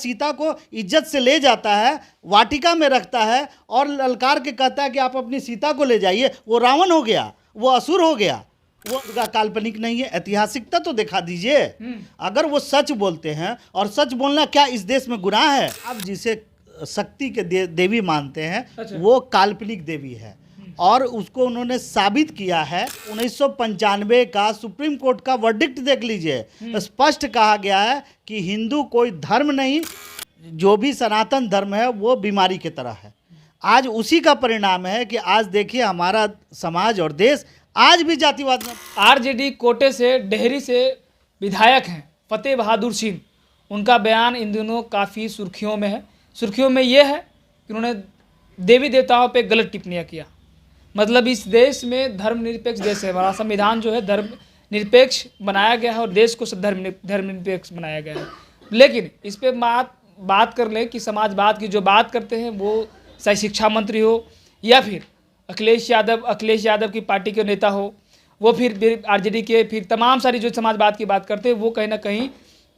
सीता को इज्जत से ले जाता है, वाटिका में रखता है और ललकार के कहता है कि आप अपनी सीता को ले जाइए, वो रावण हो गया, वो असुर हो गया। वो काल्पनिक नहीं है, ऐतिहासिकता तो दिखा दीजिए। अगर वो सच बोलते हैं, और सच बोलना क्या इस देश में गुनाह है? आप जिसे शक्ति के देवी मानते हैं, अच्छा। वो काल्पनिक देवी है और उसको उन्होंने साबित किया है। 1995 का सुप्रीम कोर्ट का वर्डिक्ट देख लीजिए, स्पष्ट कहा गया है कि हिंदू कोई धर्म नहीं, जो भी सनातन धर्म है वो बीमारी की तरह है। आज उसी का परिणाम है कि आज देखिए हमारा समाज और देश आज भी जातिवाद में। आरजेडी कोटे से डेहरी से विधायक हैं फतेह बहादुर सिंह, उनका बयान इन दिनों काफ़ी सुर्खियों में है। सुर्खियों में ये है कि उन्होंने देवी देवताओं पे गलत टिप्पणियाँ किया। मतलब इस देश में धर्मनिरपेक्ष देश है, हमारा संविधान जो है धर्म निरपेक्ष बनाया गया है और देश को धर्मनिरपेक्ष बनाया गया है। लेकिन इस पर बात कर लें कि समाजवाद की जो बात करते हैं वो चाहे शिक्षा मंत्री हो या फिर अखिलेश यादव की पार्टी के नेता हो, वो फिर आरजेडी के फिर तमाम सारी जो समाजवाद की बात करते हैं वो कहीं ना कहीं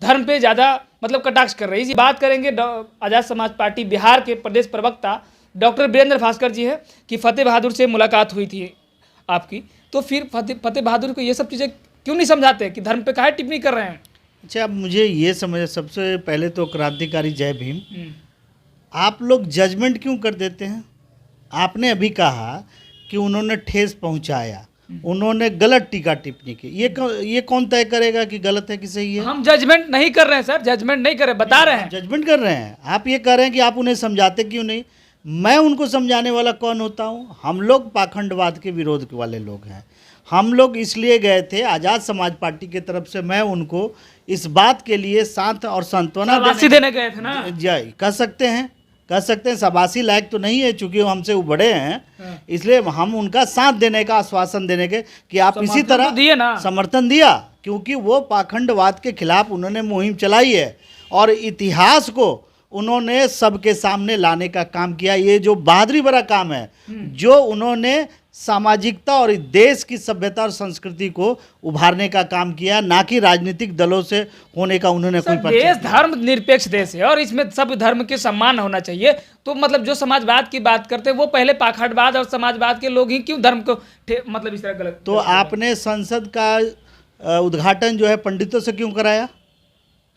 धर्म पे ज़्यादा मतलब कटाक्ष कर रही है। बात करेंगे आज़ाद समाज पार्टी बिहार के प्रदेश प्रवक्ता डॉक्टर वीरेंद्र भास्कर जी है कि फतेह बहादुर से मुलाकात हुई थी आपकी, तो फिर फतेह बहादुर को ये सब चीज़ें क्यों नहीं समझाते कि धर्म पे काहे टिप्पणी कर रहे हैं? अच्छा, अब मुझे ये समझ, सबसे पहले तो क्रांतिकारी जय भीम, आप लोग जजमेंट क्यों कर देते हैं? आपने अभी कहा कि उन्होंने ठेस पहुंचाया, उन्होंने गलत टीका टिप्पणी की, ये कौन तय करेगा कि गलत है कि सही है? हम जजमेंट नहीं कर रहे हैं सर, जजमेंट नहीं कर रहे, बता रहे हैं। जजमेंट कर रहे हैं। आप ये कह रहे हैं कि आप उन्हें समझाते क्यों नहीं? मैं उनको समझाने वाला कौन होता हूँ? हम लोग पाखंडवाद के विरोध वाले लोग हैं। हम लोग इसलिए गए थे आज़ाद समाज पार्टी की तरफ से, मैं उनको इस बात के लिए शांत और सांत्वना देने गए थे ना, कह सकते हैं शाबाशी लायक तो नहीं है चूंकि वो हमसे बड़े हैं, इसलिए हम उनका साथ देने का आश्वासन देने के कि आप इसी तरह दिए ना, समर्थन दिया, क्योंकि वो पाखंडवाद के खिलाफ उन्होंने मुहिम चलाई है और इतिहास को उन्होंने सबके सामने लाने का काम किया। ये जो बहादुरी भरा काम है, जो उन्होंने सामाजिकता और देश की सभ्यता और संस्कृति को उभारने का काम किया, ना कि राजनीतिक दलों से होने का उन्होंने कोई देश धर्म निरपेक्ष देश है और इसमें सब धर्म के सम्मान होना चाहिए। तो मतलब जो समाजवाद की बात करते हैं वो पहले पाखंडवाद और समाजवाद के लोग ही क्यों धर्म को मतलब इस तरह गलत? तो आपने संसद का उद्घाटन जो है पंडितों से क्यों कराया?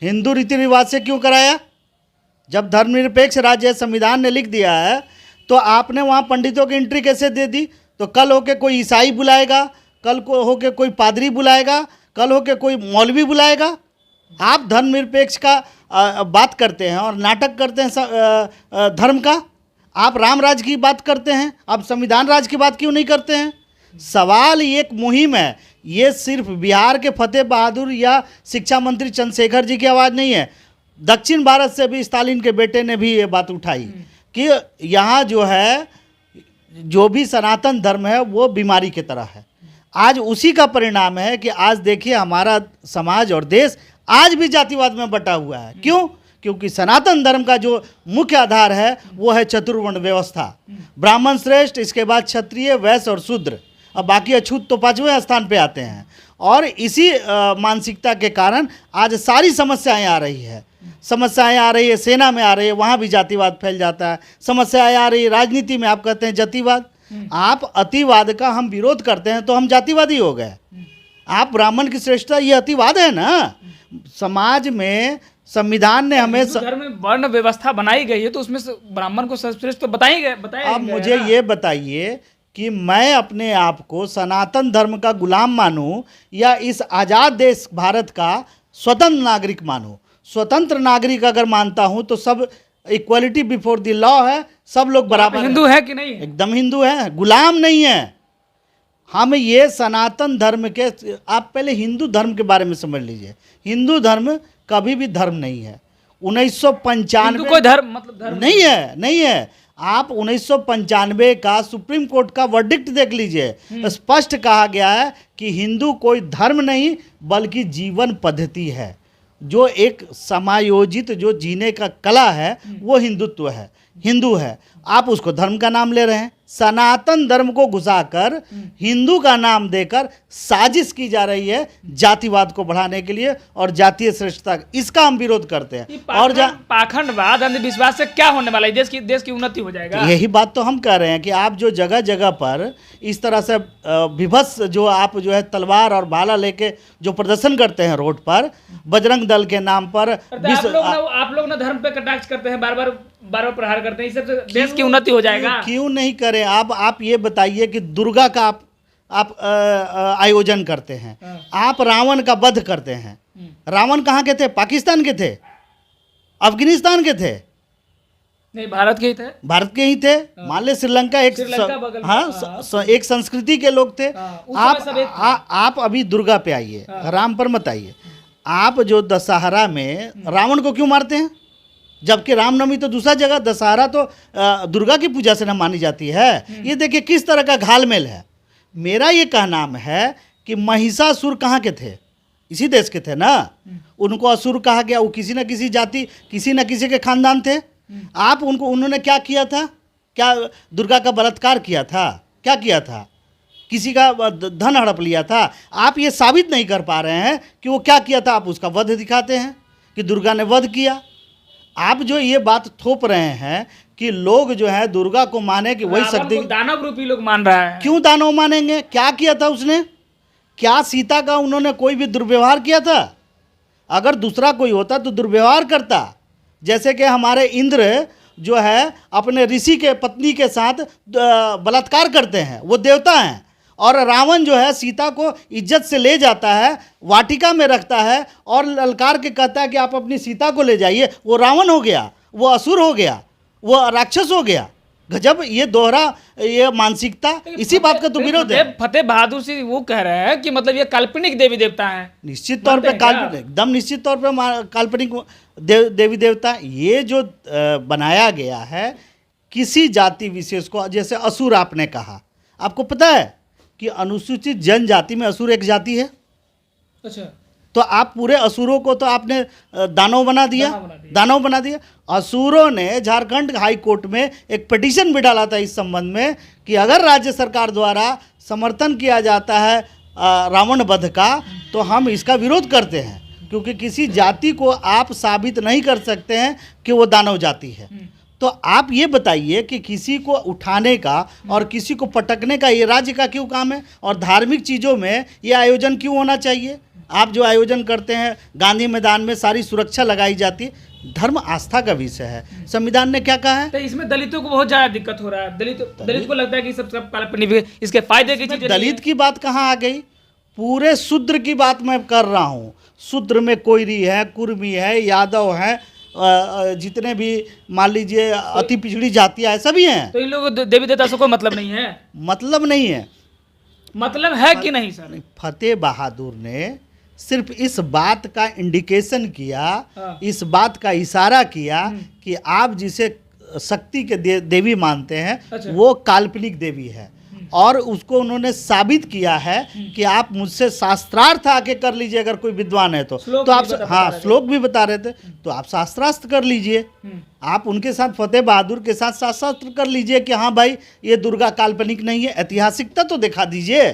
हिंदू रीति रिवाज से क्यों कराया? जब धर्मनिरपेक्ष राज्य संविधान ने लिख दिया है तो आपने वहाँ पंडितों की एंट्री कैसे दे दी? तो कल होके कोई ईसाई बुलाएगा, कल को होके कोई पादरी बुलाएगा, कल होके कोई मौलवी बुलाएगा। आप धर्मनिरपेक्ष का बात करते हैं और नाटक करते हैं धर्म का। आप राम राज की बात करते हैं, आप संविधान राज की बात क्यों नहीं करते हैं? सवाल एक मुहिम है, ये सिर्फ बिहार के फतेह बहादुर या शिक्षा मंत्री चंद्रशेखर जी की आवाज़ नहीं है। दक्षिण भारत से भी स्टालिन के बेटे ने भी ये बात उठाई कि यहाँ जो है जो भी सनातन धर्म है वो बीमारी की तरह है। आज उसी का परिणाम है कि आज देखिए हमारा समाज और देश आज भी जातिवाद में बटा हुआ है। क्यों? क्योंकि सनातन धर्म का जो मुख्य आधार है वो है चतुर्वर्ण व्यवस्था, ब्राह्मण श्रेष्ठ, इसके बाद क्षत्रिय, वैश्य और शूद्र, अब बाकी अछूत तो 5वें स्थान पे आते हैं। और इसी मानसिकता के कारण आज सारी समस्याएं आ रही है। समस्याएं आ रही है सेना में, आ रही है, वहाँ भी जातिवाद फैल जाता है। समस्याएं आ रही है राजनीति में, आप कहते हैं जातिवाद। आप अतिवाद का हम विरोध करते हैं तो हम जातिवादी हो गए। आप ब्राह्मण की श्रेष्ठता, ये अतिवाद है ना। समाज में संविधान ने हमें धर्म में वर्ण व्यवस्था बनाई गई है तो उसमें ब्राह्मण को सर्वश्रेष्ठ तो बताया। आप मुझे ये बताइए कि मैं अपने आप को सनातन धर्म का गुलाम मानूं या इस आज़ाद देश भारत का स्वतंत्र नागरिक मानूं? स्वतंत्र नागरिक अगर मानता हूं तो सब इक्वलिटी बिफोर द लॉ है, सब लोग बराबर। हिंदू है कि नहीं? एकदम हिंदू है, गुलाम नहीं है हम। ये सनातन धर्म के, आप पहले हिंदू धर्म के बारे में समझ लीजिए। हिंदू धर्म कभी भी धर्म नहीं है। 1995 कोई धर्म मतलब धर्म नहीं है। आप 1995 का सुप्रीम कोर्ट का वर्डिक्ट देख लीजिए, स्पष्ट कहा गया है कि हिंदू कोई धर्म नहीं बल्कि जीवन पद्धति है। जो एक समायोजित जो जीने का कला है वो हिंदुत्व है, हिंदू है। आप उसको धर्म का नाम ले रहे हैं। सनातन धर्म को घुसाकर हिंदू का नाम देकर साजिश की जा रही है जातिवाद को बढ़ाने के लिए और जातीय श्रेष्ठता, इसका हम विरोध करते हैं। और पाखंडवाद अंधविश्वास से क्या होने वाला है? देश की उन्नति हो जाएगा। यही बात तो हम कह रहे हैं कि आप जो जगह जगह पर इस तरह से विभत्स जो आप जो है तलवार और भाला लेके जो प्रदर्शन करते हैं रोड पर बजरंग दल के नाम पर, आप लोग ना धर्म पे कटाक्ष करते हैं, बार बार प्रहार करते हैं, इससे देश की उन्नति हो जाएगा। क्यों नहीं करें? आप ये बताइए कि दुर्गा का आप आयोजन करते हैं, आप रावण का वध करते हैं। रावण कहाँ के थे? पाकिस्तान के थे? अफगानिस्तान के थे? नहीं, भारत के ही थे। भारत के ही थे। मान ले श्रीलंका एक एक संस्कृति के लोग थे। आप अभी दुर्गा पे आइए, राम पर मत आइए। आप जो दशहरा में रावण को क्यों मारते हैं? जबकि रामनवमी तो दूसरा जगह, दशहरा तो दुर्गा की पूजा से न मानी जाती है। ये देखिए किस तरह का घालमेल है। मेरा ये कहना है कि महिषासुर कहाँ के थे? इसी देश के थे ना। उनको असुर कहा गया। वो किसी न किसी जाति, किसी न किसी के खानदान थे। आप उन्होंने क्या किया था? क्या दुर्गा का बलात्कार किया था? क्या किया था? किसी का धन हड़प लिया था? आप ये साबित नहीं कर पा रहे हैं कि वो क्या किया था। आप उसका वध दिखाते हैं कि दुर्गा ने वध किया। आप जो ये बात थोप रहे हैं कि लोग जो है दुर्गा को माने कि वही शक्ति, दानव रूपी लोग मान रहा है। क्यों दानव मानेंगे? क्या किया था उसने? क्या सीता का उन्होंने कोई भी दुर्व्यवहार किया था? अगर दूसरा कोई होता तो दुर्व्यवहार करता। जैसे कि हमारे इंद्र जो है अपने ऋषि के पत्नी के साथ बलात्कार करते हैं, वो देवता हैं। और रावण जो है सीता को इज्जत से ले जाता है, वाटिका में रखता है और ललकार के कहता है कि आप अपनी सीता को ले जाइए। वो रावण हो गया, वो असुर हो गया, वो राक्षस हो गया। गजब ये दोहरा ये मानसिकता, इसी बात का तो विरोध है। फतेह बहादुर सिंह वो कह रहे हैं कि मतलब ये काल्पनिक देवी देवता हैं। निश्चित तौर पे काल्पनिक, एकदम निश्चित तौर पे काल्पनिक देवी देवता। ये जो बनाया गया है किसी जाति विशेष को, जैसे असुर आपने कहा, आपको पता है कि अनुसूचित जनजाति में असुर एक जाति है। अच्छा, तो आप पूरे असुरों को तो आपने दानव बना दिया। असुरों ने झारखंड हाई कोर्ट में एक पिटीशन भी डाला था इस संबंध में कि अगर राज्य सरकार द्वारा समर्थन किया जाता है रावण वध का तो हम इसका विरोध करते हैं, क्योंकि किसी जाति को आप साबित नहीं कर सकते हैं कि वो दानव जाति है। तो आप ये बताइए कि किसी को उठाने का और किसी को पटकने का ये राज्य का क्यों काम है? और धार्मिक चीज़ों में ये आयोजन क्यों होना चाहिए? आप जो आयोजन करते हैं गांधी मैदान में सारी सुरक्षा लगाई जाती है, धर्म आस्था का विषय है। संविधान ने क्या कहा है? तो इसमें दलितों को बहुत ज़्यादा दिक्कत हो रहा है। दलित को लगता है कि सब काल्पनिक है, इसके फायदे की चीज़। दलित की बात कहाँ आ गई? पूरे शूद्र की बात मैं कर रहा हूँ। शूद्र में कोयरी है, कुर्मी है, यादव है, जितने भी मान लीजिए अति पिछड़ी जातियाँ है, सभी हैं। तो इन लोगों को देवी देवता से कोई मतलब नहीं है? मतलब नहीं है। मतलब है कि नहीं सर? फतेह बहादुर ने सिर्फ इस बात का इंडिकेशन किया, इस बात का इशारा किया कि आप जिसे शक्ति के देवी मानते हैं, अच्छा, वो काल्पनिक देवी है। और उसको उन्होंने साबित किया है कि आप मुझसे शास्त्रार्थ आके कर लीजिए। अगर कोई विद्वान है तो आप श्लोक भी बता रहे थे, तो आप शास्त्रार्थ कर लीजिए। आप उनके साथ फतेह बहादुर के साथ शास्त्रार्थ कर लीजिए कि हाँ भाई ये दुर्गा काल्पनिक नहीं है, ऐतिहासिकता तो दिखा दीजिए।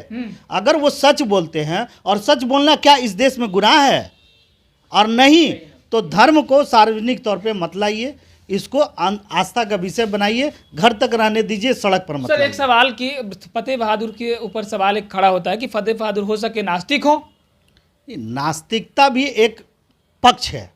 अगर वो सच बोलते हैं, और सच बोलना क्या इस देश में गुनाह है? और नहीं तो धर्म को सार्वजनिक तौर पे मत लाइए, इसको आस्था का विषय बनाइए, घर तक रहने दीजिए, सड़क पर मत। सर एक सवाल की फतेह बहादुर के ऊपर सवाल एक खड़ा होता है कि फतेह बहादुर हो सके नास्तिक हो। नास्तिकता भी एक पक्ष है,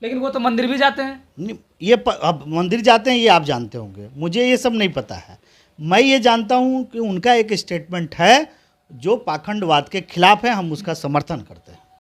लेकिन वो तो मंदिर भी जाते हैं। ये अब मंदिर जाते हैं ये आप जानते होंगे, मुझे ये सब नहीं पता है। मैं ये जानता हूँ कि उनका एक स्टेटमेंट है जो पाखंडवाद के खिलाफ है, हम उसका समर्थन करते हैं।